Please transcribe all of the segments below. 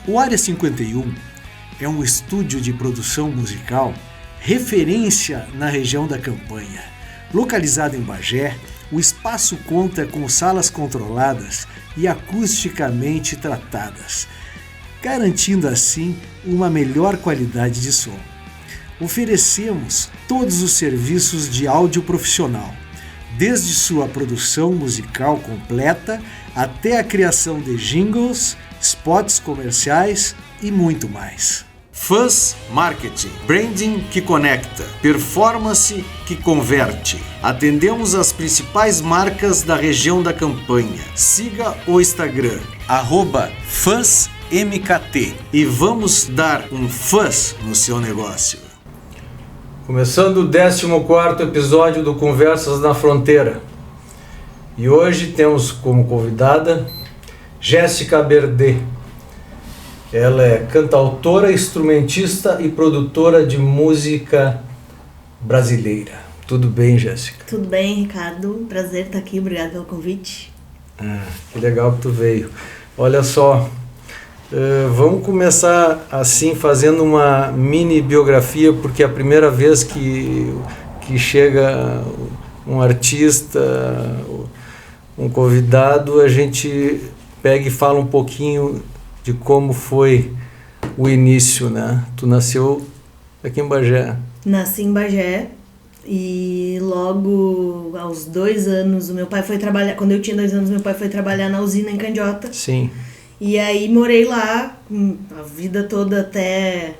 O Área 51 é um estúdio de produção musical referência na região da Campanha. Localizado em Bagé, o espaço conta com salas controladas e acusticamente tratadas, garantindo assim uma melhor qualidade de som. Oferecemos todos os serviços de áudio profissional, desde sua produção musical completa até a criação de jingles, spots comerciais e muito mais. Fuzz Marketing, branding que conecta, performance que converte. Atendemos as principais marcas da região da Campanha. Siga o Instagram, @FuzzMKT, e vamos dar um fuzz no seu negócio. Começando o 14º episódio do Conversas na Fronteira. E hoje temos como convidada Jéssica Berdê. Ela é cantautora, instrumentista e produtora de música brasileira. Tudo bem, Jéssica? Tudo bem, Ricardo. Prazer estar aqui. Obrigada pelo convite. Que legal que tu veio. Olha só, vamos começar assim fazendo uma mini biografia, porque é a primeira vez que chega um artista, um convidado, a gente pega e fala um pouquinho de como foi o início, né? Tu nasceu aqui em Bagé. Nasci em Bagé e logo aos 2 anos o meu pai foi trabalhar. Quando eu tinha 2 anos, meu pai foi trabalhar na usina em Candiota. Sim. E aí morei lá a vida toda até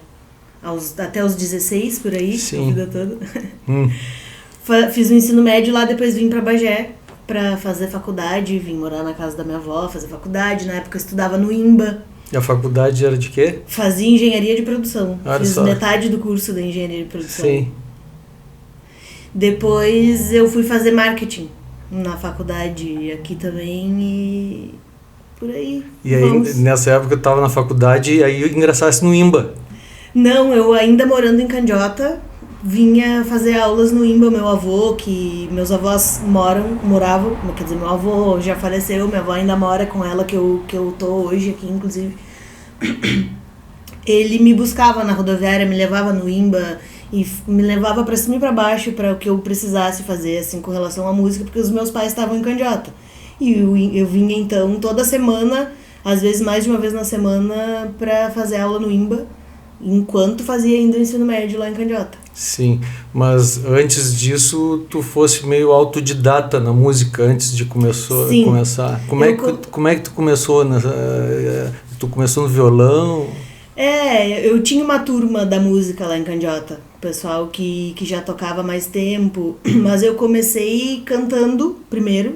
os 16, por aí. Sim. A vida toda. Fiz o ensino médio lá, depois vim pra Bagé pra fazer faculdade, vim morar na casa da minha avó, fazer faculdade. Na época eu estudava no IMBA. E a faculdade era de quê? Fazia engenharia de produção. Olha Fiz só. metade do curso da engenharia de produção. Sim. Depois eu fui fazer marketing na faculdade aqui também e por aí. E aí, nessa época eu tava na faculdade e aí ingressasse no IMBA. Não, eu ainda morando em Candiota, vinha fazer aulas no IMBA. Meu avô, que meus avós moravam, quer dizer, meu avô já faleceu, minha avó ainda mora com ela, que eu tô hoje aqui, inclusive. Ele me buscava na rodoviária, me levava no IMBA e me levava pra cima e pra baixo para o que eu precisasse fazer, assim, com relação à música, porque os meus pais estavam em Candiota. E eu vinha, então, toda semana, às vezes mais de uma vez na semana, pra fazer aula no IMBA, enquanto fazia ainda o ensino médio lá em Candiota. Sim, mas antes disso tu fosse meio autodidata na música antes de começar. Como é que tu começou? Tu começou no violão? Eu tinha uma turma da música lá em Candiota, pessoal que já tocava há mais tempo, mas eu comecei cantando primeiro.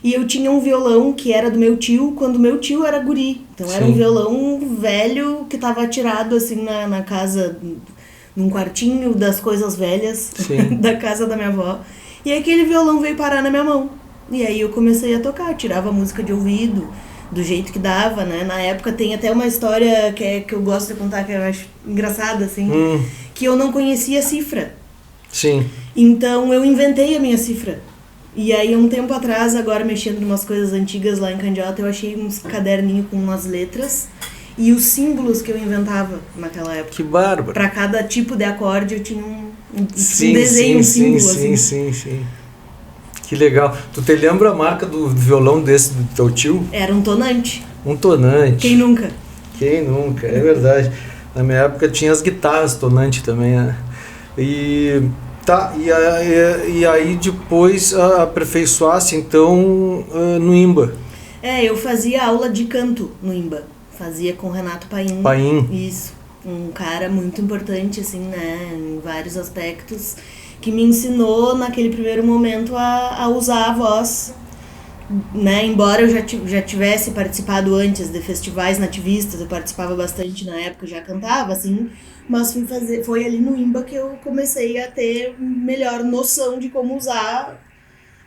E eu tinha um violão que era do meu tio, quando meu tio era guri. Então era um violão velho que estava atirado assim na casa, num quartinho das coisas velhas da casa da minha avó. E aquele violão veio parar na minha mão. E aí eu comecei a tocar, tirava música de ouvido, do jeito que dava, né? Na época tem até uma história que eu gosto de contar, que eu acho engraçada, assim, que eu não conhecia cifra. Sim. Então eu inventei a minha cifra. E aí, um tempo atrás, agora mexendo em umas coisas antigas lá em Candiota, eu achei uns caderninhos com umas letras e os símbolos que eu inventava naquela época. Que bárbaro! Pra cada tipo de acorde eu tinha um desenho, um símbolo, assim. Sim. Que legal. Tu te lembra a marca do violão desse do teu tio? Era um tonante. Um tonante. Quem nunca? Quem nunca, é verdade. Na minha época tinha as guitarras tonante também, né? E aí depois aperfeiçoasse então no IMBA. Eu fazia aula de canto no IMBA. Fazia com o Renato Paim. Isso. Um cara muito importante, assim, né, em vários aspectos, que me ensinou naquele primeiro momento a usar a voz, né, embora eu já tivesse participado antes de festivais nativistas, eu participava bastante na época, eu já cantava, assim, mas foi ali no IMBA que eu comecei a ter melhor noção de como usar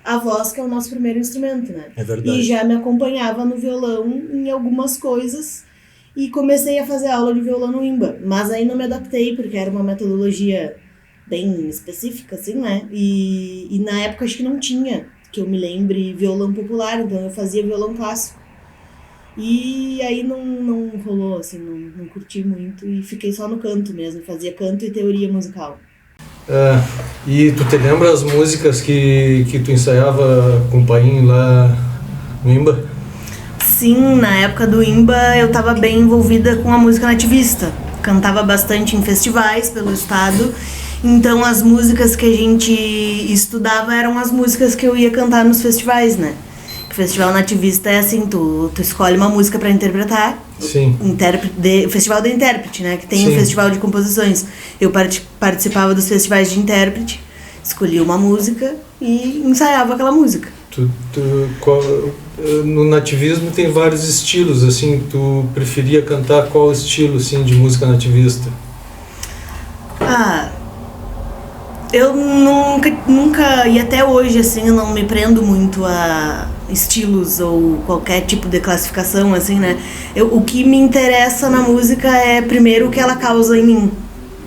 a voz, que é o nosso primeiro instrumento, né? É verdade. E já me acompanhava no violão em algumas coisas e comecei a fazer aula de violão no IMBA, mas aí não me adaptei porque era uma metodologia bem específica, assim, né? E na época acho que não tinha, que eu me lembre, violão popular, então eu fazia violão clássico. E aí não rolou, assim, não curti muito e fiquei só no canto mesmo, fazia canto e teoria musical. E tu te lembra as músicas que tu ensaiava com o Paim lá no IMBA? Sim, na época do IMBA eu estava bem envolvida com a música nativista. Cantava bastante em festivais pelo estado, então as músicas que a gente estudava eram as músicas que eu ia cantar nos festivais, né? O festival nativista é assim, tu escolhe uma música para interpretar. Sim. O festival do intérprete, né? Que tem Sim. um festival de composições. Eu participava dos festivais de intérprete, escolhia uma música e ensaiava aquela música. No nativismo tem vários estilos, assim, tu preferia cantar qual estilo, assim, de música nativista? Eu nunca, e até hoje, assim, eu não me prendo muito a estilos ou qualquer tipo de classificação, assim, né? O que me interessa na música é, primeiro, o que ela causa em mim,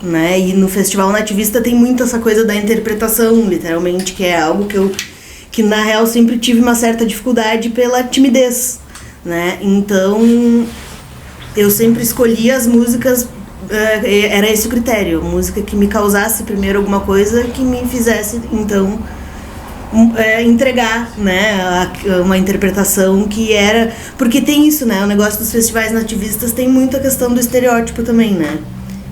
né? E no Festival Nativista tem muito essa coisa da interpretação, literalmente, que é algo que na real sempre tive uma certa dificuldade pela timidez, né? Então, eu sempre escolhia as músicas, era esse o critério, música que me causasse primeiro alguma coisa que me fizesse, então, entregar, né, uma interpretação que era... Porque tem isso, né, o negócio dos festivais nativistas tem muita questão do estereótipo também, né?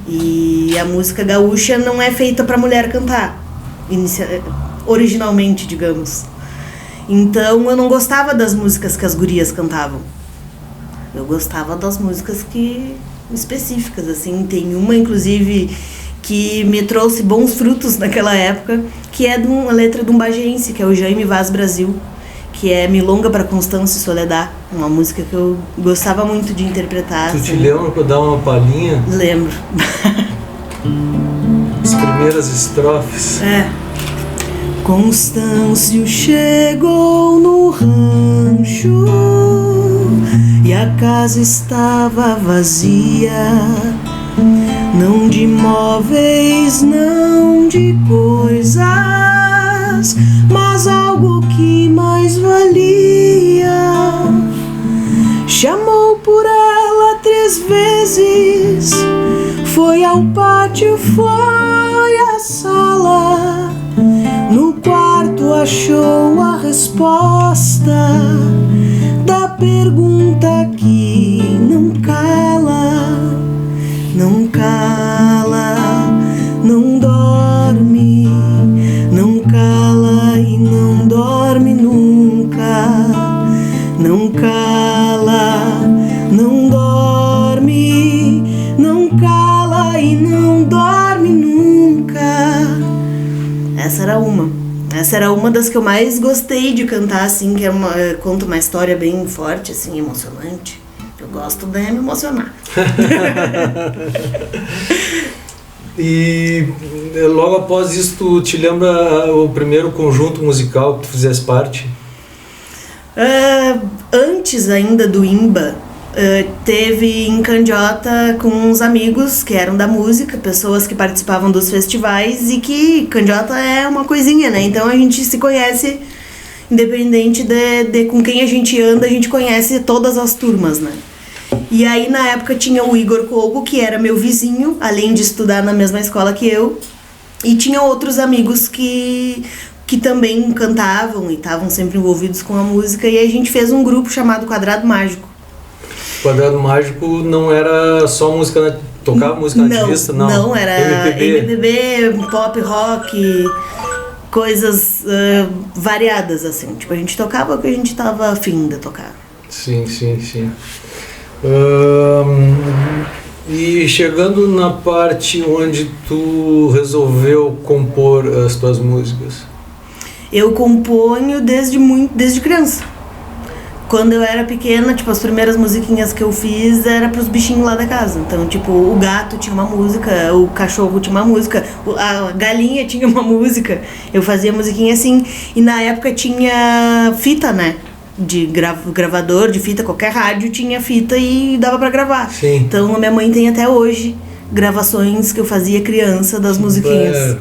E a música gaúcha não é feita pra mulher cantar, originalmente, digamos. Então eu não gostava das músicas que as gurias cantavam. Eu gostava das músicas específicas, assim. Tem uma, inclusive, que me trouxe bons frutos naquela época, que é de uma letra de um bagiense, que é o Jaime Vaz Brasil, que é Milonga para Constância e Soledad, uma música que eu gostava muito de interpretar. Tu assim. te lembra pra dar uma palhinha? Lembro. As primeiras estrofes. Constâncio chegou no rancho e a casa estava vazia, não de móveis, não de coisas, mas algo que mais valia. Chamou por ela 3 vezes, foi ao pátio, foi à sala. No quarto achou a resposta da pergunta que não cala, não cala, não dorme, não cala e não dorme nunca, não cala, não dorme, não cala e não dorme nunca. Essa era uma das que eu mais gostei de cantar, assim, que conta uma história bem forte, assim, emocionante. Eu gosto de me emocionar. E logo após isso, tu te lembra o primeiro conjunto musical que tu fizesse parte? Antes ainda do IMBA, teve em Candiota com uns amigos que eram da música, pessoas que participavam dos festivais, e que Candiota é uma coisinha, né? Então a gente se conhece, independente de com quem a gente anda, a gente conhece todas as turmas, né? E aí na época tinha o Igor Kogo, que era meu vizinho, além de estudar na mesma escola que eu, e tinha outros amigos que também cantavam e estavam sempre envolvidos com a música, e a gente fez um grupo chamado Quadrado Mágico. Quadrado Mágico não era só música, tocar música nativista, não? Não, era MPB, pop, rock, coisas variadas, assim. Tipo, a gente tocava o que a gente tava afim de tocar. Sim. E chegando na parte onde tu resolveu compor as tuas músicas? Eu componho desde criança. Quando eu era pequena, tipo, as primeiras musiquinhas que eu fiz era pros bichinhos lá da casa. Então, tipo, o gato tinha uma música, o cachorro tinha uma música, a galinha tinha uma música. Eu fazia musiquinha assim. E na época tinha fita, né? De gravador, de fita, qualquer rádio tinha fita e dava pra gravar. Sim. Então, a minha mãe tem até hoje gravações que eu fazia criança das musiquinhas.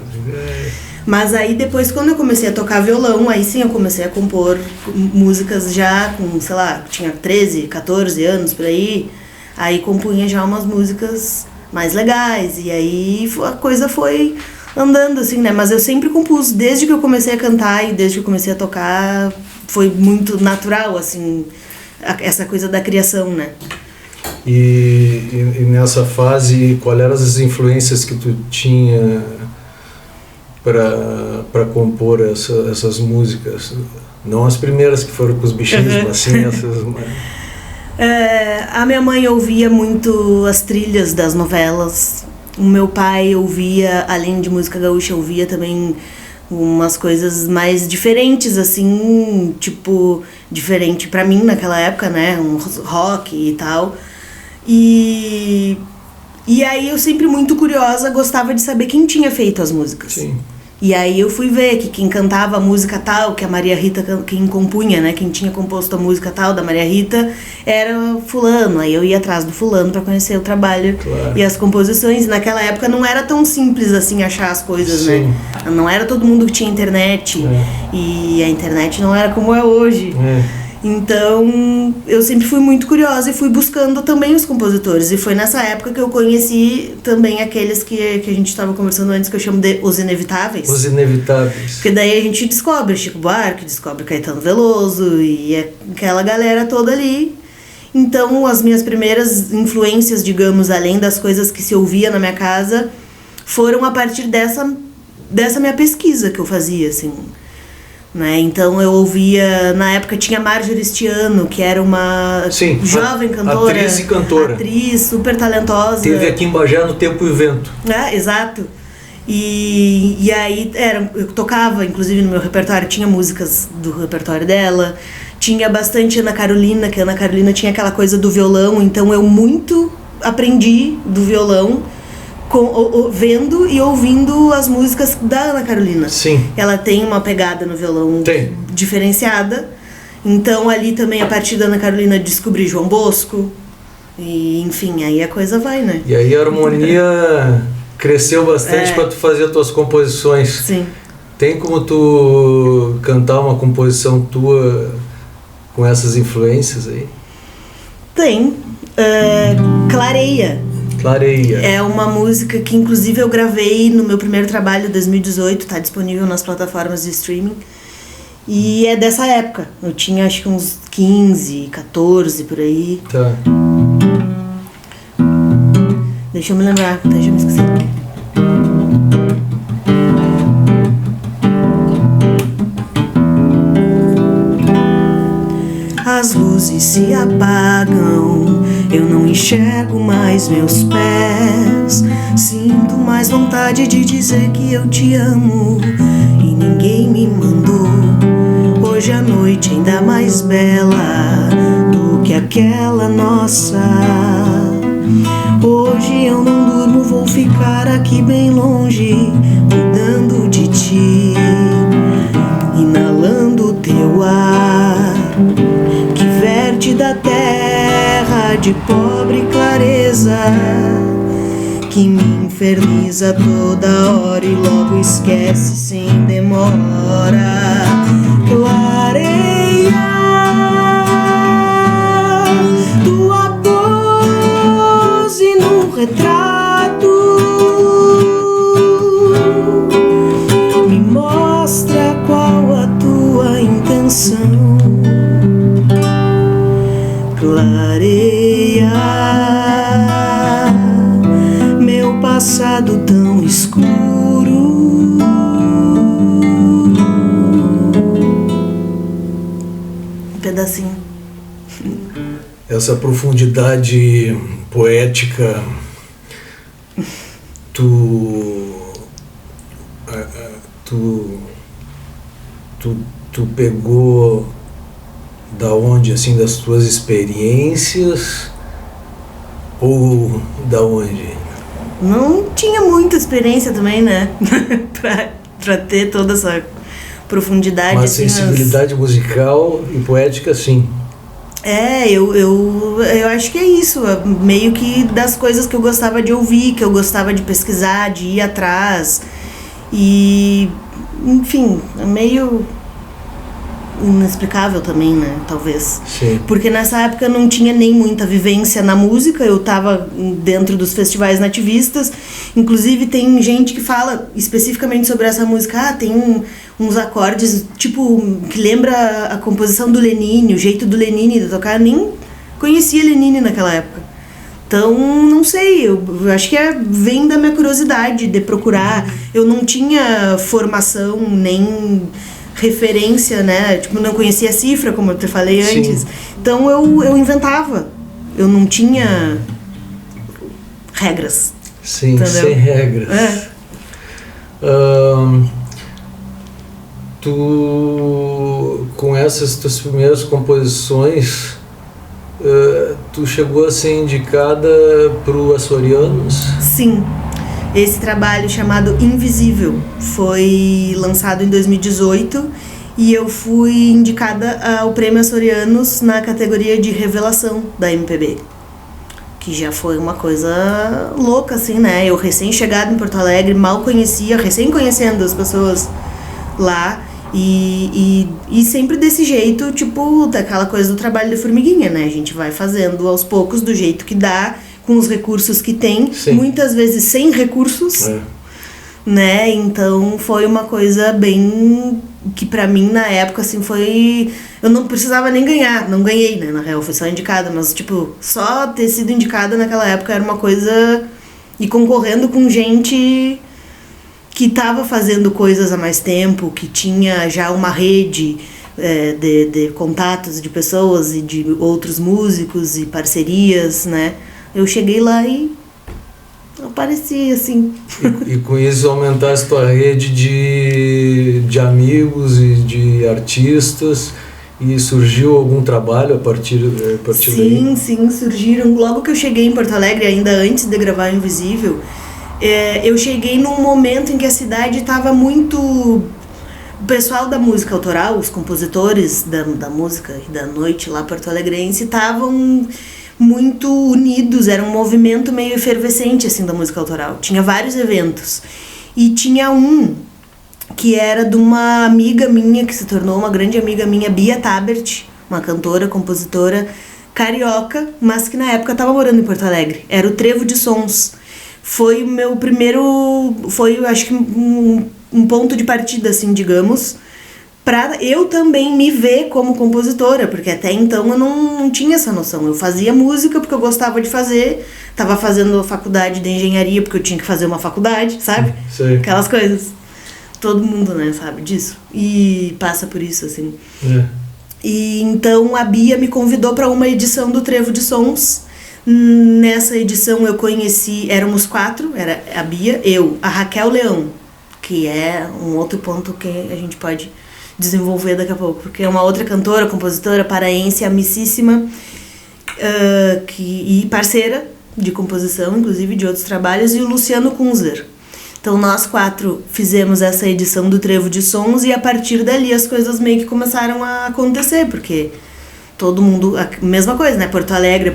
Mas aí depois, quando eu comecei a tocar violão, aí sim eu comecei a compor músicas já com, sei lá, tinha 13, 14 anos por aí. Aí compunha já umas músicas mais legais, e aí a coisa foi andando assim, né? Mas eu sempre compus, desde que eu comecei a cantar e desde que eu comecei a tocar, foi muito natural, assim, essa coisa da criação, né? E nessa fase, quais eram as influências que tu tinha para compor essas músicas? Não as primeiras que foram com os bichinhos, mas sim essas... A minha mãe ouvia muito as trilhas das novelas. O meu pai ouvia, além de música gaúcha, ouvia também umas coisas mais diferentes, assim, tipo, diferente pra mim naquela época, né? Um rock e tal. E aí eu sempre muito curiosa, gostava de saber quem tinha feito as músicas. Sim. E aí eu fui ver que quem cantava a música tal, que a Maria Rita, quem compunha, né, quem tinha composto a música tal da Maria Rita, era fulano. Aí eu ia atrás do fulano para conhecer o trabalho, claro, e as composições. Naquela época não era tão simples assim achar as coisas, sim, né? Não era todo mundo que tinha internet, e a internet não era como é hoje. Então, eu sempre fui muito curiosa e fui buscando também os compositores. E foi nessa época que eu conheci também aqueles que a gente estava conversando antes, que eu chamo de Os Inevitáveis. Os Inevitáveis. Porque daí a gente descobre Chico Buarque, descobre Caetano Veloso e aquela galera toda ali. Então, as minhas primeiras influências, digamos, além das coisas que se ouvia na minha casa, foram a partir dessa minha pesquisa que eu fazia, assim. Né? Então eu ouvia, na época tinha Marjorie Stiano, que era uma jovem cantora, atriz e cantora, atriz super talentosa. Teve aqui em Bagé no Tempo e Vento. Exato. E aí eu tocava, inclusive no meu repertório tinha músicas do repertório dela, tinha bastante Ana Carolina, que a Ana Carolina tinha aquela coisa do violão, então eu muito aprendi do violão vendo e ouvindo as músicas da Ana Carolina. Sim. Ela tem uma pegada no violão diferenciada. Então ali também, a partir da Ana Carolina, descobri João Bosco. E enfim, aí a coisa vai, né? E aí a harmonia cresceu bastante para tu fazer as tuas composições. Sim. Tem como tu cantar uma composição tua com essas influências aí? Tem. Clareia. Clareia. É uma música que inclusive eu gravei no meu primeiro trabalho, 2018, tá disponível nas plataformas de streaming. E é dessa época. Eu tinha acho que uns 15, 14 por aí. Tá. Deixa eu me lembrar, até já me esqueci. As luzes se apagam, eu não enxergo mais meus pés. Sinto mais vontade de dizer que eu te amo e ninguém me mandou. Hoje a noite ainda mais bela do que aquela nossa. Hoje eu não durmo, vou ficar aqui bem longe, cuidando de ti, inalando teu ar, que verte da terra de pobre clareza, que me inferniza toda hora e logo esquece sem demora. Clareia tua pose no retrato, me mostra qual a tua intenção. Clareia meu passado tão escuro. Um pedacinho. Essa profundidade poética, tu pegou da onde, assim, das tuas experiências ou da onde? Não tinha muita experiência também, né? pra ter toda essa profundidade. Uma sensibilidade musical e poética, sim. Eu acho que é isso, meio que das coisas que eu gostava de ouvir, que eu gostava de pesquisar, de ir atrás. E enfim, é meio inexplicável também, né, talvez. Sim. Porque nessa época eu não tinha nem muita vivência na música, eu tava dentro dos festivais nativistas, inclusive tem gente que fala especificamente sobre essa música, tem uns acordes, tipo, que lembra a composição do Lenine, o jeito do Lenine de tocar, eu nem conhecia Lenine naquela época. Então, não sei, eu acho que vem da minha curiosidade de procurar, eu não tinha formação nem referência, né? Tipo, não conhecia a cifra, como eu te falei antes. Sim. Então eu inventava. Eu não tinha regras. Sim, entendeu? sem regras. Tu, com essas tuas primeiras composições, tu chegou a ser indicada para o Açorianos? Sim. Esse trabalho chamado Invisível foi lançado em 2018 e eu fui indicada ao Prêmio Açorianos na categoria de Revelação da MPB, que já foi uma coisa louca, assim, né? Eu recém-chegada em Porto Alegre, mal conhecia, recém conhecendo as pessoas lá e sempre desse jeito, tipo, daquela coisa do trabalho de formiguinha, né? A gente vai fazendo aos poucos, do jeito que dá, com os recursos que tem, Sim. muitas vezes sem recursos, né? Então foi uma coisa bem que pra mim na época assim foi, eu não precisava nem ganhar, não ganhei, né, na real, fui só indicada, mas tipo, só ter sido indicada naquela época era uma coisa, e concorrendo com gente que tava fazendo coisas há mais tempo, que tinha já uma rede de contatos de pessoas e de outros músicos e parcerias, né? Eu cheguei lá e apareci, assim. E com isso aumentasse tua rede de amigos e de artistas, e surgiu algum trabalho a partir daí? Sim, surgiram. Logo que eu cheguei em Porto Alegre, ainda antes de gravar Invisível, eu cheguei num momento em que a cidade estava muito... O pessoal da música autoral, os compositores da música e da noite lá porto-alegrense estavam muito unidos, era um movimento meio efervescente assim da música autoral. Tinha vários eventos e tinha um que era de uma amiga minha que se tornou uma grande amiga minha, Bia Tabert, uma cantora, compositora carioca, mas que na época estava morando em Porto Alegre. Era o Trevo de Sons. Foi o meu primeiro, foi acho que um ponto de partida assim, digamos, pra eu também me ver como compositora, porque até então eu não tinha essa noção. Eu fazia música porque eu gostava de fazer, tava fazendo a faculdade de engenharia porque eu tinha que fazer uma faculdade, sabe? Sei. Aquelas coisas. Todo mundo, né, sabe disso. E passa por isso, assim. E então a Bia me convidou para uma edição do Trevo de Sons. Nessa edição eu conheci, éramos 4, era a Bia, eu, a Raquel Leão, que é um outro ponto que a gente pode desenvolver daqui a pouco, porque é uma outra cantora, compositora paraense, amicíssima, e parceira de composição, inclusive de outros trabalhos, e o Luciano Kunzler. Então nós 4 fizemos essa edição do Trevo de Sons e a partir dali as coisas meio que começaram a acontecer, porque todo mundo, a mesma coisa, né? Porto Alegre,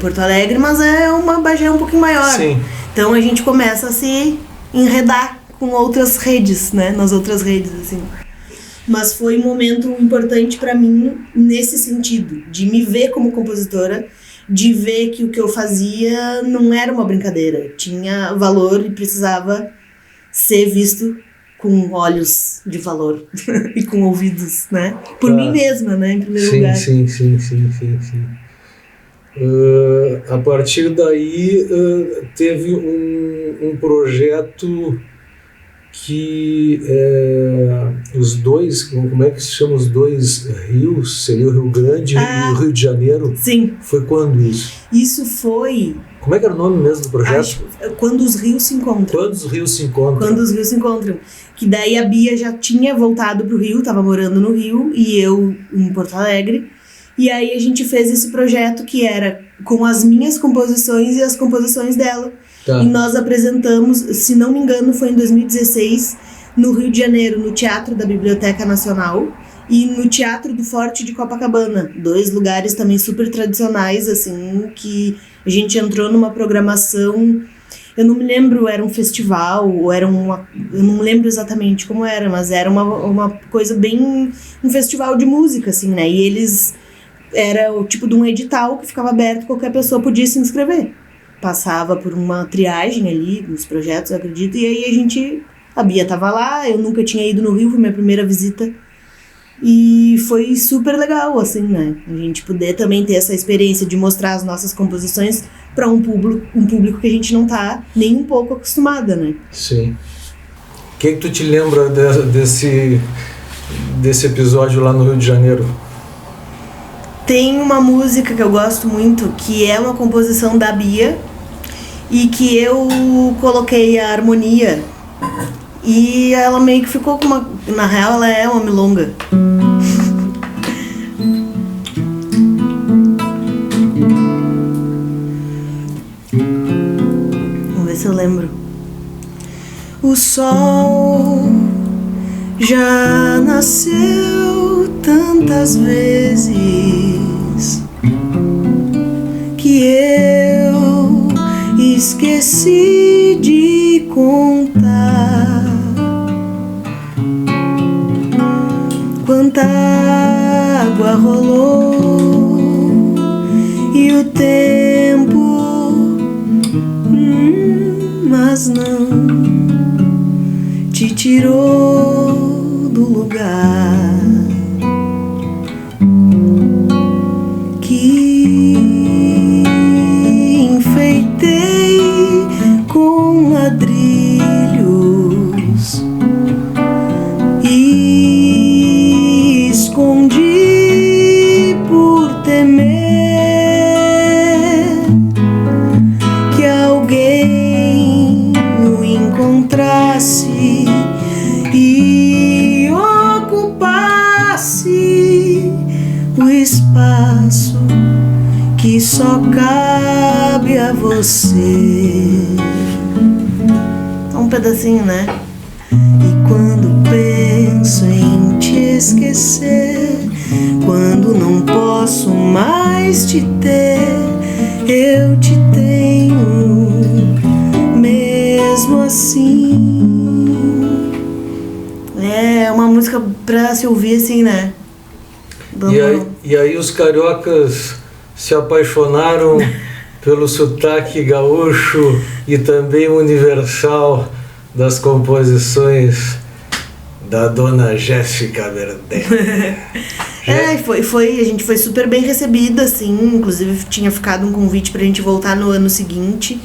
mas é uma Bagé um pouquinho maior. Sim. Então a gente começa a se enredar com outras redes, né? Nas outras redes, assim. Mas foi um momento importante pra mim nesse sentido, de me ver como compositora, de ver que o que eu fazia não era uma brincadeira, tinha valor e precisava ser visto com olhos de valor e com ouvidos, né? Por mim mesma, né? Em primeiro lugar. Sim. A partir daí teve um projeto que os dois, como é que se chama, os dois rios, seria o Rio Grande e o Rio de Janeiro? Sim. Foi quando isso? Isso foi... Como é que era o nome mesmo do projeto? Quando os rios se encontram. Quando os rios se encontram. Quando os rios se encontram. Que daí a Bia já tinha voltado pro Rio, tava morando no Rio, e eu em Porto Alegre. E aí a gente fez esse projeto que era com as minhas composições e as composições dela. Tá. E nós apresentamos, se não me engano, foi em 2016, no Rio de Janeiro, no Teatro da Biblioteca Nacional e no Teatro do Forte de Copacabana. 2 lugares também super tradicionais, assim, que a gente entrou numa programação... Eu não me lembro, era um festival, ou era uma... Eu não lembro exatamente como era, mas era uma coisa bem... Um festival de música, assim, né? E eles... Era o tipo de um edital que ficava aberto, qualquer pessoa podia se inscrever. Passava por uma triagem ali, nos projetos, eu acredito, e aí a Bia tava lá, eu nunca tinha ido no Rio, foi minha primeira visita. E foi super legal, assim, né? A gente poder também ter essa experiência de mostrar as nossas composições para um público que a gente não tá nem um pouco acostumada, né? Sim. O que tu te lembra desse episódio lá no Rio de Janeiro? Tem uma música que eu gosto muito, que é uma composição da Bia e que eu coloquei a harmonia e ela meio que ficou com uma... Na real, ela é uma milonga. Vamos ver se eu lembro. O sol já nasceu tantas vezes que eu esqueci de contar quanta água rolou e o tempo, mas não te tirou do lugar que enfeitei com ladrilhos e escondi por temer que alguém o encontrasse e ocupasse o espaço que só cabe a você. Um pedacinho, né? E quando penso em te esquecer, quando não posso mais te ter, eu te tenho mesmo assim. É uma música pra se ouvir assim, né? E aí os cariocas se apaixonaram pelo sotaque gaúcho e também universal das composições da dona Jéssica Verdet. A gente foi super bem recebida, assim, inclusive tinha ficado um convite pra gente voltar no ano seguinte.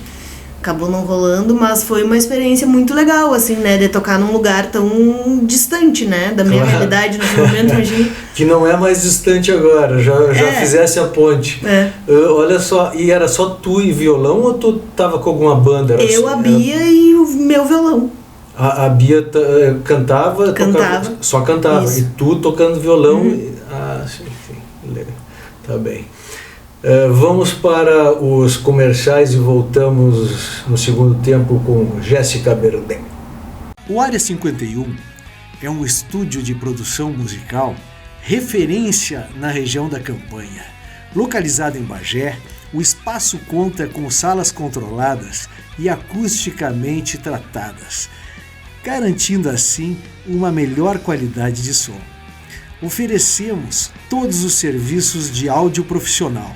Acabou não rolando, mas foi uma experiência muito legal, assim, né? De tocar num lugar tão distante, né? Da minha realidade naquele momento, imagina. Que não é mais distante agora, já fizesse a ponte. Olha só, e era só tu e violão ou tu tava com alguma banda? A Bia e o meu violão. A Bia cantava? Cantava. Só cantava. Isso. E tu tocando violão? Sim. Tá bem. Vamos para os comerciais e voltamos no segundo tempo com Jéssica Verdet. O Área 51 é um estúdio de produção musical referência na região da Campanha. Localizado em Bagé, o espaço conta com salas controladas e acusticamente tratadas, garantindo assim uma melhor qualidade de som. Oferecemos todos os serviços de áudio profissional,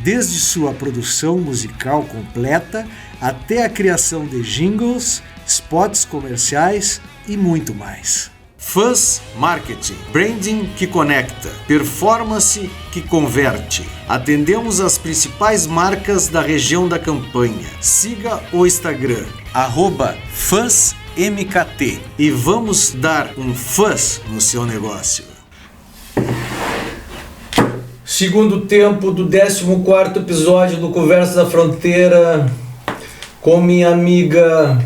desde sua produção musical completa até a criação de jingles, spots comerciais e muito mais. Fuzz Marketing, branding que conecta, performance que converte. Atendemos as principais marcas da região da Campanha. Siga o Instagram, @FuzzMKT, e vamos dar um fuzz no seu negócio. Segundo tempo do 14º episódio do Conversa da Fronteira com minha amiga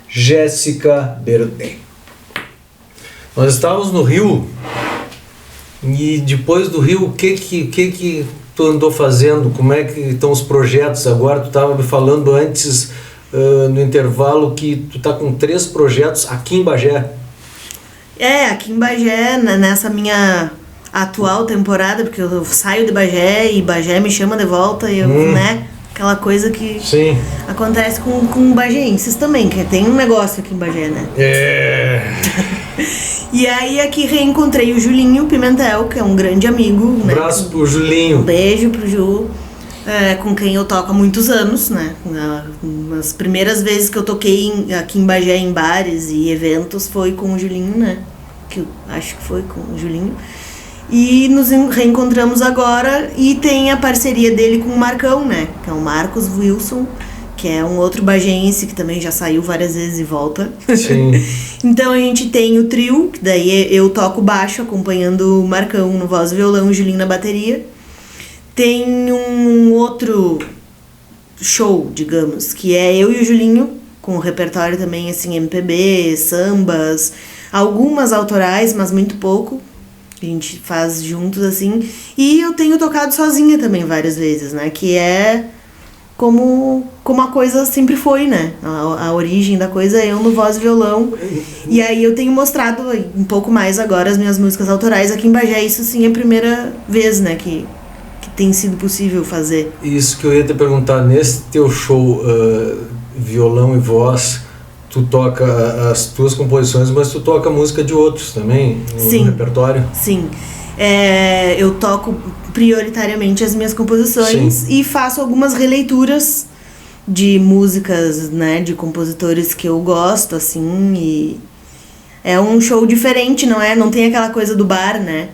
Jéssica Verdet. Nós estávamos no Rio e depois do Rio, o que tu andou fazendo? Como é que estão os projetos agora? Tu estava me falando antes, no intervalo, que tu tá com 3 projetos aqui em Bagé. Aqui em Bagé, nessa minha atual temporada, porque eu saio de Bagé e Bagé me chama de volta e eu, né, aquela coisa que Sim. acontece com bagienses também, que tem um negócio aqui em Bagé, né? E aí aqui reencontrei o Julinho Pimentel, que é um grande amigo, Um né? abraço pro Julinho. Um beijo pro Ju, com quem eu toco há muitos anos, né? As primeiras vezes que eu toquei aqui em Bagé em bares e eventos foi com o Julinho, né? Que eu acho que foi com o Julinho. E nos reencontramos agora e tem a parceria dele com o Marcão, né? Que é o Marcos Wilson, que é um outro bagense que também já saiu várias vezes e volta. Sim. Então a gente tem o trio, que daí eu toco baixo acompanhando o Marcão no voz e violão e o Julinho na bateria. Tem um outro show, digamos, que é eu e o Julinho, com o repertório também assim, MPB, sambas, algumas autorais, mas muito pouco. A gente faz juntos assim. E eu tenho tocado sozinha também várias vezes, né? Que é como a coisa sempre foi, né? A origem da coisa é eu no voz e violão. E aí eu tenho mostrado um pouco mais agora as minhas músicas autorais aqui em Bagé. Isso sim é a primeira vez, né? Que tem sido possível fazer. Isso que eu ia te perguntar, nesse teu show violão e voz, tu toca as tuas composições, mas tu toca música de outros também no repertório? Sim. Eu toco prioritariamente as minhas composições. Sim. E faço algumas releituras de músicas, né, de compositores que eu gosto, assim, e é um show diferente, não tem aquela coisa do bar, né,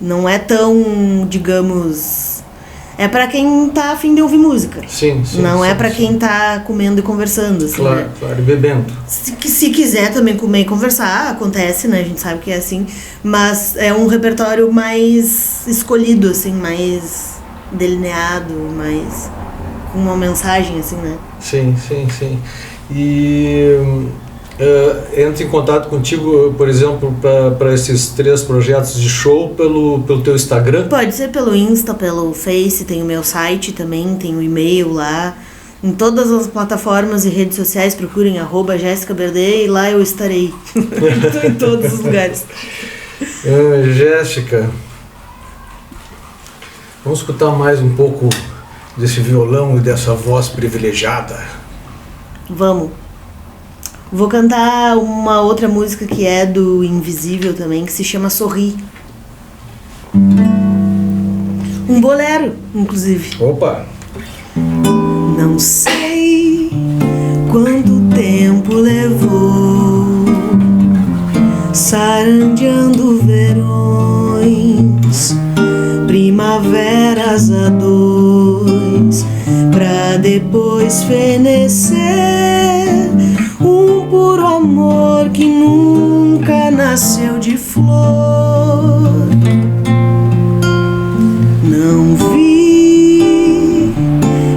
não é tão, digamos, é pra quem tá a fim de ouvir música. Sim, não é pra quem tá comendo e conversando, assim, claro, né? Claro, e bebendo. Se quiser também comer e conversar, acontece, né? A gente sabe que é assim. Mas é um repertório mais escolhido, assim, mais delineado, mais com uma mensagem, assim, né? Sim. E entro em contato contigo, por exemplo, para esses 3 projetos de show pelo teu Instagram? Pode ser pelo Insta, pelo Face, tem o meu site também, tem o e-mail lá. Em todas as plataformas e redes sociais, procurem @Jéssica Berdê e lá eu estarei. Estou em todos os lugares. Jéssica, vamos escutar mais um pouco desse violão e dessa voz privilegiada? Vamos. Vou cantar uma outra música que é do Invisível também, que se chama Sorri. Um bolero, inclusive. Opa! Não sei quanto tempo levou, sarandeando verões, primaveras a 2, pra depois fenecer um puro amor que nunca nasceu de flor. Não vi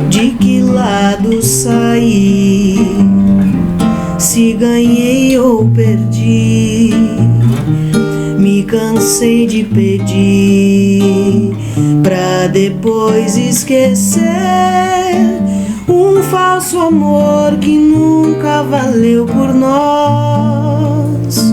de que lado saí, se ganhei ou perdi. Me cansei de pedir pra depois esquecer um falso amor que nunca valeu por nós.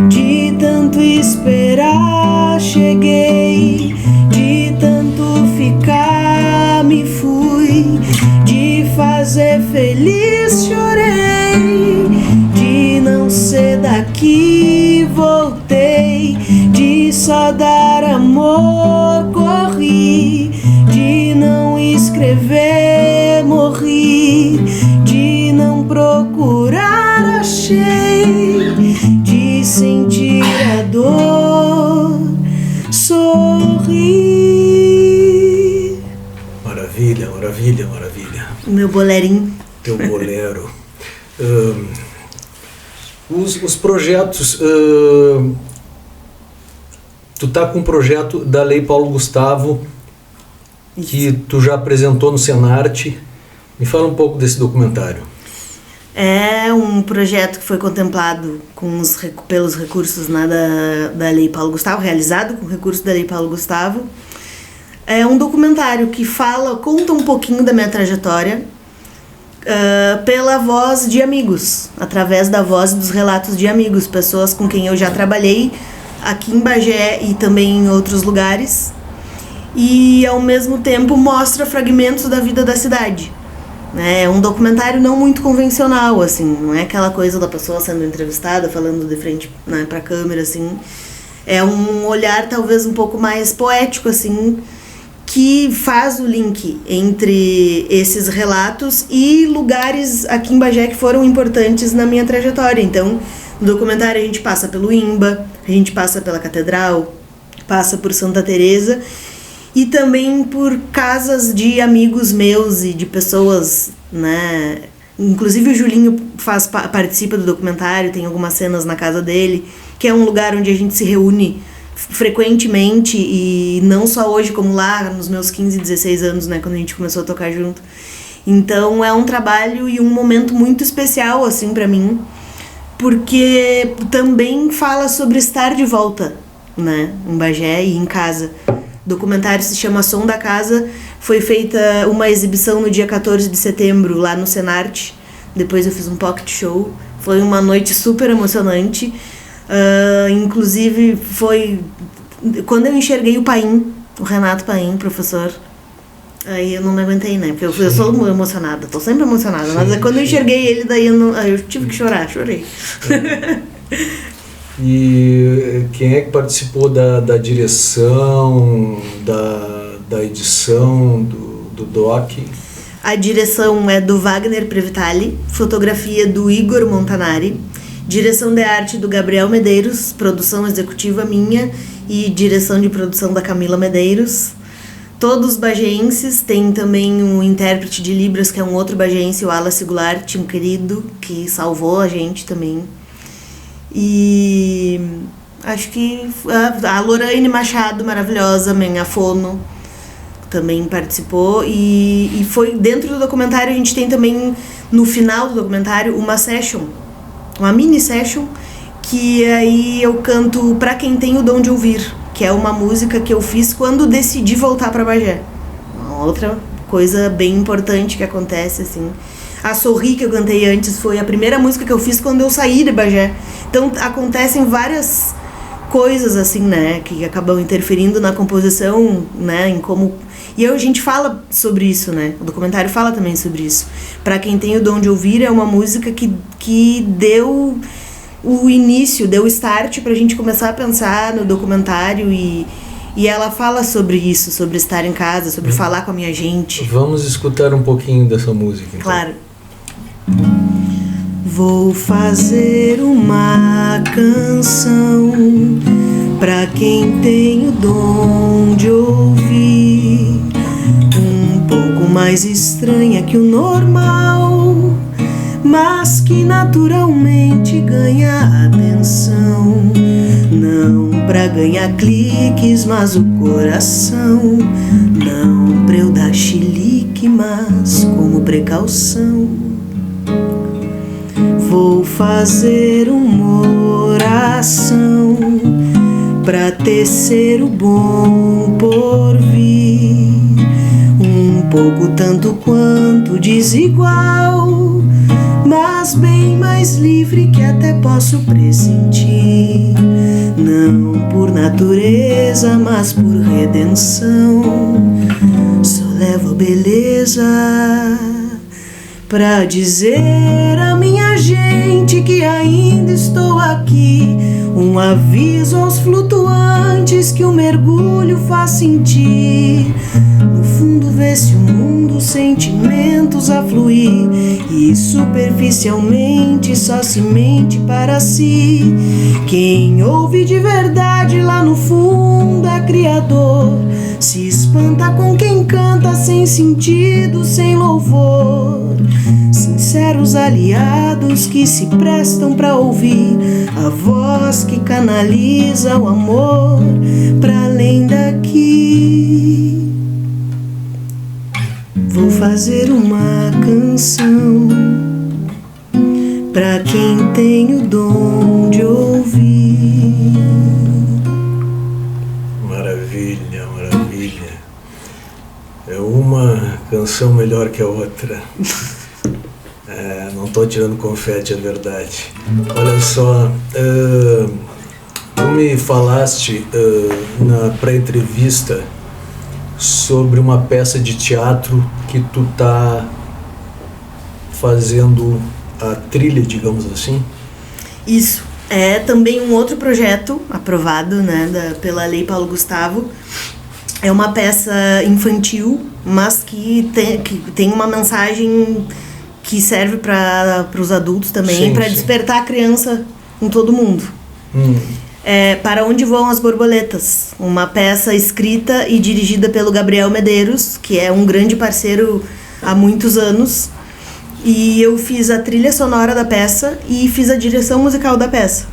De tanto esperar cheguei, de tanto ficar me fui, de fazer feliz chorei, de não ser daqui voltei, de só dar amor corri, de não escrever morri, de não procurar achei, de sentir a dor sorri. Maravilha. Meu bolerinho. Teu bolero. Os projetos, tu tá com um projeto da Lei Paulo Gustavo, que tu já apresentou no Senarte. Me fala um pouco desse documentário. É um projeto que foi contemplado pelos recursos, né, da Lei Paulo Gustavo, realizado com recursos da Lei Paulo Gustavo. É um documentário que conta um pouquinho da minha trajetória, pela voz de amigos, através da voz dos relatos de amigos, pessoas com quem eu já trabalhei aqui em Bagé e também em outros lugares. e ao mesmo tempo mostra fragmentos da vida da cidade. É um documentário não muito convencional, assim, não é aquela coisa da pessoa sendo entrevistada, falando de frente, né, pra câmera, assim. É um olhar talvez um pouco mais poético, assim, que faz o link entre esses relatos e lugares aqui em Bagé que foram importantes na minha trajetória. Então, no documentário a gente passa pelo Imba, a gente passa pela Catedral, passa por Santa Teresa e também por casas de amigos meus e de pessoas, né? Inclusive o Julinho participa do documentário, tem algumas cenas na casa dele, que é um lugar onde a gente se reúne frequentemente, e não só hoje, como lá nos meus 15, 16 anos, né, quando a gente começou a tocar junto. Então é um trabalho e um momento muito especial, assim, pra mim, porque também fala sobre estar de volta, né, em Bagé e em casa. O documentário se chama Som da Casa, foi feita uma exibição no dia 14 de setembro lá no Senarte, depois eu fiz um pocket show, foi uma noite super emocionante. Inclusive foi quando eu enxerguei o Paim, o Renato Paim, professor, aí eu não me aguentei, né, porque eu sou emocionada, tô sempre emocionada, sim, mas quando eu enxerguei ele, daí eu tive que chorar, chorei. E quem é que participou da direção, da edição do doc? A direção é do Wagner Previtali, fotografia do Igor Montanari, direção de arte do Gabriel Medeiros, produção executiva minha e direção de produção da Camila Medeiros. Todos bageenses, tem também um intérprete de Libras, que é um outro bageense, o Wallace Goulart, um querido, que salvou a gente também. E acho que a Lorraine Machado, maravilhosa, minha fono, também participou. E foi dentro do documentário, a gente tem também, no final do documentário, uma session, uma mini session, que aí eu canto Pra Quem Tem o Dom de Ouvir, que é uma música que eu fiz quando decidi voltar pra Bagé. Uma outra coisa bem importante que acontece, assim. A Sorri, que eu cantei antes, foi a primeira música que eu fiz quando eu saí de Bagé. Então acontecem várias coisas, assim, né, que acabam interferindo na composição, né, em como... E a gente fala sobre isso, né, o documentário fala também sobre isso. Pra Quem Tem o Dom de Ouvir é uma música que deu o início, deu o start pra gente começar a pensar no documentário, e ela fala sobre isso, sobre estar em casa, sobre falar com a minha gente. Vamos escutar um pouquinho dessa música, então. Claro. Vou fazer uma canção pra quem tem o dom de ouvir, um pouco mais estranha que o normal, mas que naturalmente ganha atenção. Não pra ganhar cliques, mas o coração. Não pra eu dar chilique, mas como precaução. Vou fazer uma oração pra tecer o bom por vir, um pouco tanto quanto desigual, mas bem mais livre que até posso pressentir. Não por natureza, mas por redenção. Só levo beleza pra dizer a minha gente que ainda estou aqui. Um aviso aos flutuantes que o mergulho faz sentir. No fundo vê-se o mundo, sentimentos a fluir, e superficialmente só se mente para si. Quem ouve de verdade lá no fundo é Criador. Se espanta com quem canta sem sentido, sem louvor. Sinceros aliados que se prestam pra ouvir a voz que canaliza o amor pra além daqui. Vou fazer uma canção pra quem tem o dom de ouvir. Maravilha, maravilha. É uma canção melhor que a outra. Não estou tirando confete, é verdade. Olha só, tu me falaste na pré-entrevista sobre uma peça de teatro que tu tá fazendo a trilha, digamos assim. Isso. É também um outro projeto aprovado, né, pela Lei Paulo Gustavo. É uma peça infantil, mas que tem uma mensagem que serve para os adultos também, para despertar a criança em todo mundo. Para Onde Vão as Borboletas, uma peça escrita e dirigida pelo Gabriel Medeiros, que é um grande parceiro há muitos anos, e eu fiz a trilha sonora da peça e fiz a direção musical da peça.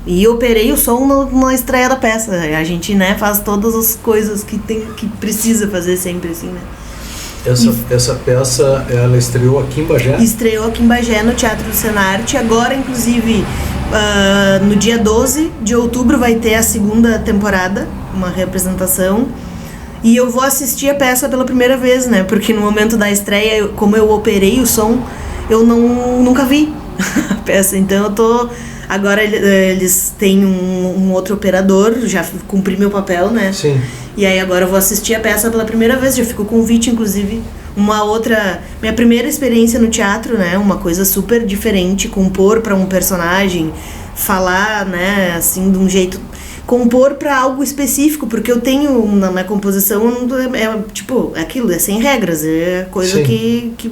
E operei o som na estreia da peça. A gente, né, faz todas as coisas que precisa fazer sempre, assim, né? Essa peça, ela estreou aqui em Bagé? Estreou aqui em Bagé, no Teatro do Senarte. Agora, inclusive, no dia 12 de outubro vai ter a segunda temporada, uma representação. E eu vou assistir a peça pela primeira vez, né? Porque no momento da estreia, como eu operei o som, eu nunca vi a peça. Então eu tô... Agora eles têm um outro operador, já cumpri meu papel, né? Sim. E aí agora eu vou assistir a peça pela primeira vez, já fica o convite, inclusive. Minha primeira experiência no teatro, né? Uma coisa super diferente, compor para um personagem, falar, né, assim, de um jeito... Compor para algo específico, porque eu tenho, na minha composição, tipo, aquilo, é sem regras, é coisa que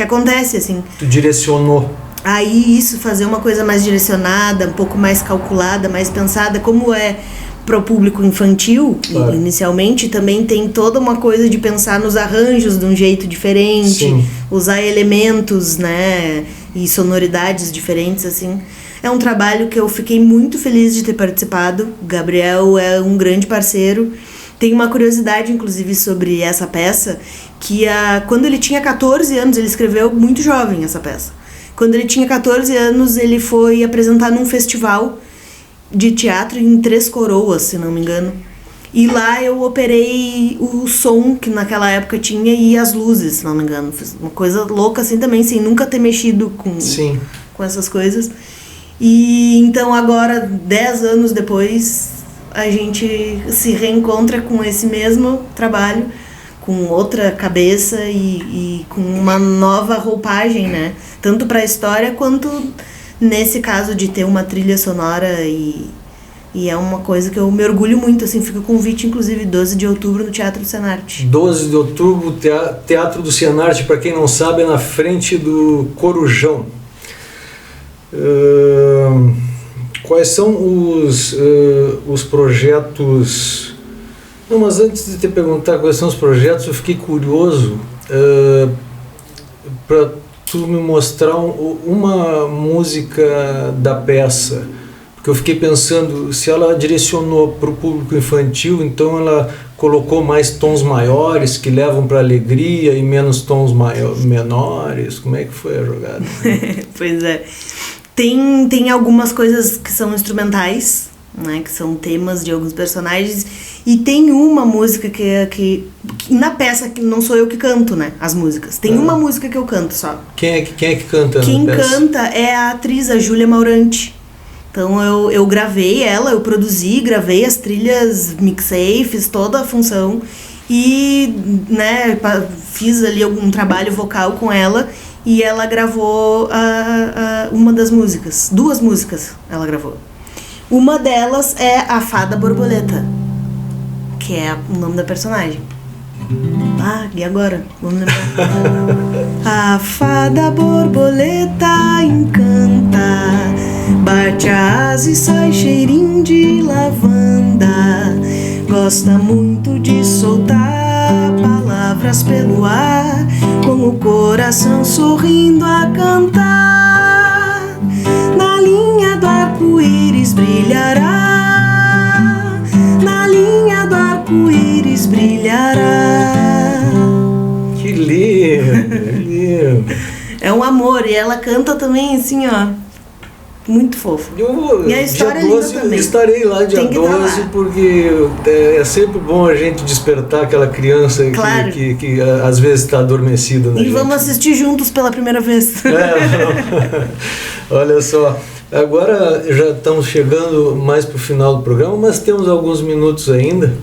acontece, assim. Tu direcionou. Aí isso, fazer uma coisa mais direcionada, um pouco mais calculada, mais pensada, como é pro público infantil, claro. Inicialmente, também tem toda uma coisa de pensar nos arranjos de um jeito diferente, sim. Usar elementos, né, e sonoridades diferentes, assim. É um trabalho que eu fiquei muito feliz de ter participado. O Gabriel é um grande parceiro. Tem uma curiosidade, inclusive, sobre essa peça, que quando ele tinha 14 anos, ele escreveu muito jovem essa peça. Quando ele tinha 14 anos, ele foi apresentar num festival de teatro em Três Coroas, se não me engano. E lá eu operei o som que naquela época tinha e as luzes, se não me engano. Fiz uma coisa louca assim também, sem nunca ter mexido com essas coisas. E então agora, 10 anos depois, a gente se reencontra com esse mesmo trabalho, com outra cabeça e com uma nova roupagem, né? Tanto para a história quanto nesse caso de ter uma trilha sonora e é uma coisa que eu me orgulho muito, assim, fica o convite, inclusive, 12 de outubro no Teatro do Senarte. 12 de outubro, Teatro do Senarte, para quem não sabe, é na frente do Corujão. Quais são os projetos... Não, mas antes de te perguntar quais são os projetos, eu fiquei curioso para tu me mostrar uma música da peça, porque eu fiquei pensando, se ela direcionou para o público infantil, então ela colocou mais tons maiores que levam para alegria e menos tons menores. Como é que foi a jogada? Pois é. Tem algumas coisas que são instrumentais, né, que são temas de alguns personagens, e tem uma música que na peça, que não sou eu que canto, né, as músicas. Tem uma música que eu canto só. Quem é que canta? Quem canta é a atriz, a Júlia Maurante. Então eu gravei ela, eu produzi, gravei as trilhas, mixei, fiz toda a função e, né, fiz ali algum trabalho vocal com ela. E ela gravou uma das músicas, 2 músicas ela gravou. Uma delas é a Fada Borboleta, que é o nome da personagem. E agora? Vamos lembrar. A fada borboleta encanta, bate a asa e sai cheirinho de lavanda. Gosta muito de soltar palavras pelo ar, com o coração sorrindo a cantar. Na linha do arco-íris brilhará, na linha do arco-íris brilhará. Que lindo, lindo. É um amor, e ela canta também assim, ó, muito fofo. E a história dia 12 também. Estarei lá dia 12, porque é sempre bom a gente despertar aquela criança, claro, que às vezes está adormecida. E vamos assistir juntos pela primeira vez. Olha só, agora já estamos chegando mais para o final do programa, mas temos alguns minutos ainda.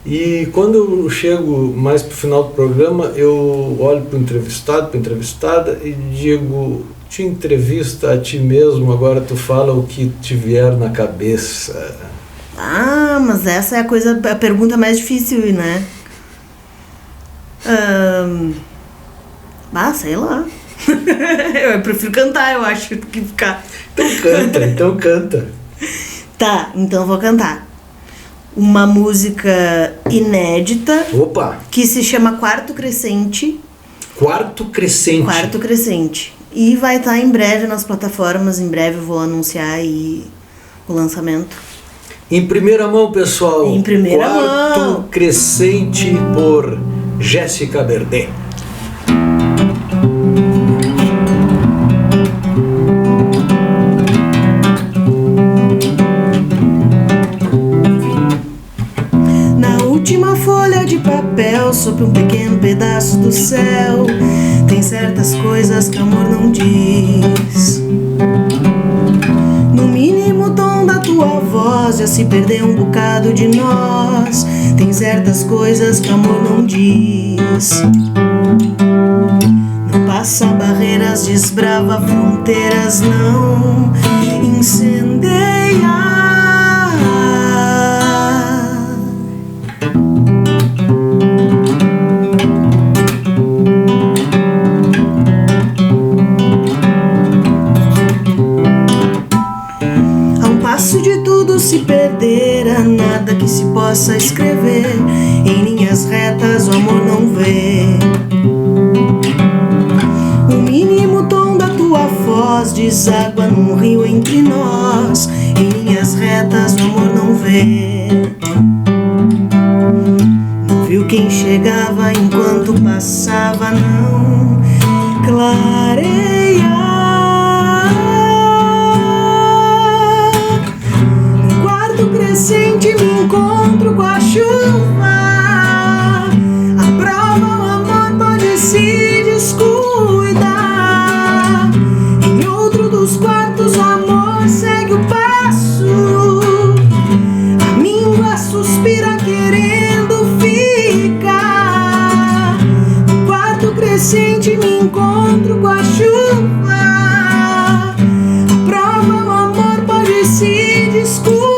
E quando eu chego mais pro final do programa, eu olho pro entrevistado, pra entrevistada e digo: te entrevista a ti mesmo, agora tu fala o que te vier na cabeça. Ah, mas essa é a pergunta mais difícil, né? Sei lá. Eu prefiro cantar, eu acho, do que ficar. Então canta. Tá, então vou cantar. Uma música inédita. Opa! Que se chama Quarto Crescente. Quarto Crescente. E vai estar em breve nas plataformas. Em breve eu vou anunciar aí o lançamento. Em primeira mão, pessoal. Em primeira mão. Quarto Crescente por Jéssica Berdê. Sobre um pequeno pedaço do céu, tem certas coisas que amor não diz. No mínimo tom da tua voz já se perdeu um bocado de nós. Tem certas coisas que amor não diz. Não passa barreiras, desbrava fronteiras, não incendeia. Se perder a nada que se possa escrever em linhas retas, o amor não vê. O mínimo tom da tua voz deságua num rio entre nós. Em linhas retas, o amor não vê. Não viu quem chegava enquanto passava, não clareia. Crescente me encontro com a chuva. A prova, o amor pode se descuidar. Em outro dos quartos o amor segue o passo. A míngua suspira querendo ficar. No quarto crescente me encontro com a chuva. A prova, o amor pode se descuidar.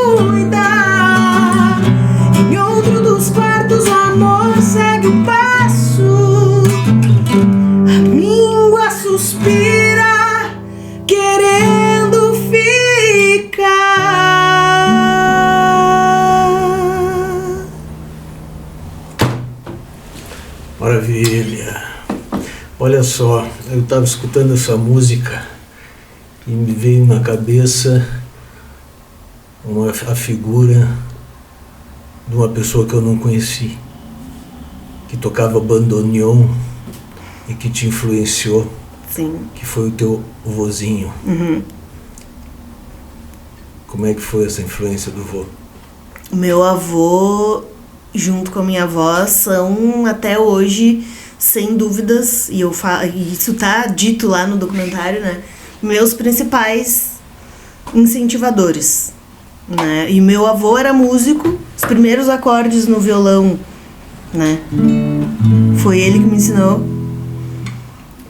Segue o passo, a míngua suspira, querendo ficar. Maravilha! Olha só, eu estava escutando essa música e me veio na cabeça a figura de uma pessoa que eu não conheci, que tocava bandoneon e que te influenciou. Sim. Que foi o teu vozinho. Uhum. Como é que foi essa influência do vô? O meu avô, junto com a minha avó, são até hoje, sem dúvidas, e isso tá dito lá no documentário, né? Meus principais incentivadores, né? E meu avô era músico, os primeiros acordes no violão, né? Foi ele que me ensinou.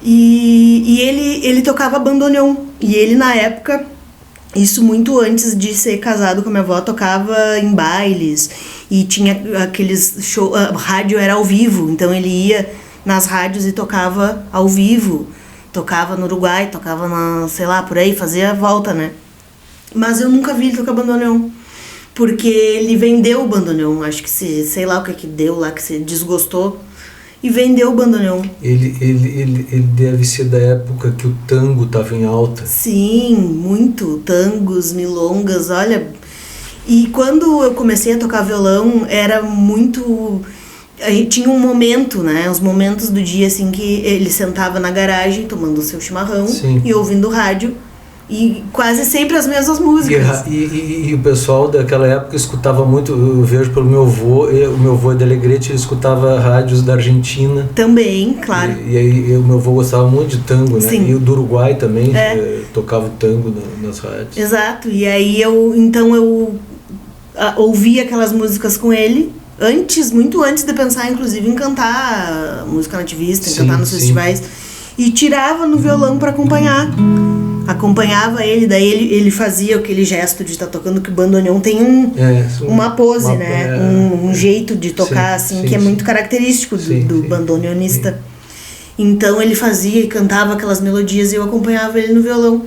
E ele tocava bandoneon. E ele, na época, isso muito antes de ser casado com a minha avó, tocava em bailes. E tinha aqueles shows, a rádio era ao vivo, então ele ia nas rádios e tocava ao vivo. Tocava no Uruguai, tocava sei lá, por aí, fazia a volta, né? Mas eu nunca vi ele tocar bandoneon. Porque ele vendeu o bandoneon, acho que sei lá o que deu lá, que se desgostou, e vendeu o bandoneon. Ele deve ser da época que o tango estava em alta. Sim, muito, tangos, milongas, olha. E quando eu comecei a tocar violão, era muito... Tinha um momento, né, os momentos do dia, assim, que ele sentava na garagem, tomando o seu chimarrão. Sim. E ouvindo rádio. E quase sempre as mesmas músicas. E o pessoal daquela época escutava muito, eu vejo pelo meu avô, o meu avô é de Alegrete, ele escutava rádios da Argentina. Também, claro. E aí o meu avô gostava muito de tango, né? Sim. E o do Uruguai também, tocava o tango nas rádios. Exato, e aí eu ouvia aquelas músicas com ele, muito antes de pensar, inclusive, em cantar música nativista, em Sim, cantar nos sim. festivais. E tirava no violão para acompanhar. Acompanhava ele, daí ele fazia aquele gesto de estar tocando, que o bandoneon tem uma pose, né? Um jeito de tocar, sim, assim, sim, que é sim. muito característico do Sim, sim, bandoneonista. sim. Então ele fazia e cantava aquelas melodias e eu acompanhava ele no violão.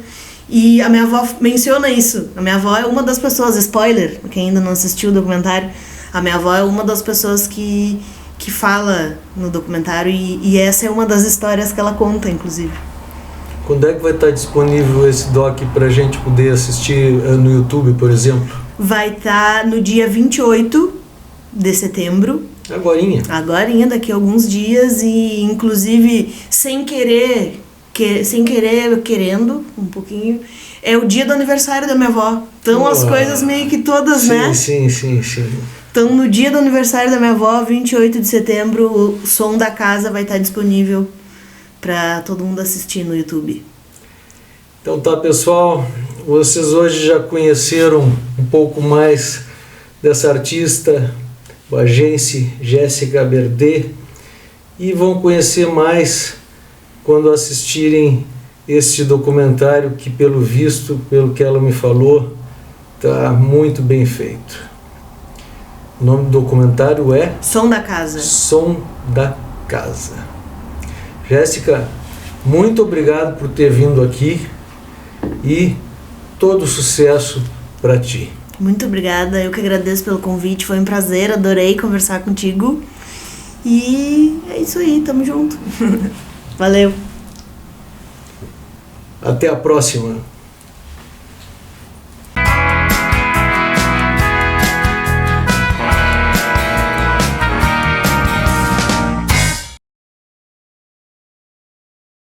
E a minha avó menciona isso. A minha avó é uma das pessoas, spoiler, quem ainda não assistiu o documentário, a minha avó é uma das pessoas que fala no documentário e essa é uma das histórias que ela conta, inclusive. Quando é que vai estar disponível esse doc pra gente poder assistir no YouTube, por exemplo? Vai estar no dia 28 de setembro. Agorinha, daqui a alguns dias, e inclusive sem querer, querendo um pouquinho, é o dia do aniversário da minha avó. Então as coisas meio que todas, sim, né? Sim. Então no dia do aniversário da minha avó, 28 de setembro, o som da casa vai estar disponível para todo mundo assistir no YouTube. Então tá, pessoal, vocês hoje já conheceram um pouco mais dessa artista bagense, Jéssica Berdê, e vão conhecer mais quando assistirem este documentário que, pelo visto, pelo que ela me falou, está muito bem feito. O nome do documentário é Som da Casa. Som da Casa. Jéssica, muito obrigado por ter vindo aqui e todo sucesso para ti. Muito obrigada, eu que agradeço pelo convite, foi um prazer, adorei conversar contigo. E é isso aí, tamo junto. Valeu. Até a próxima.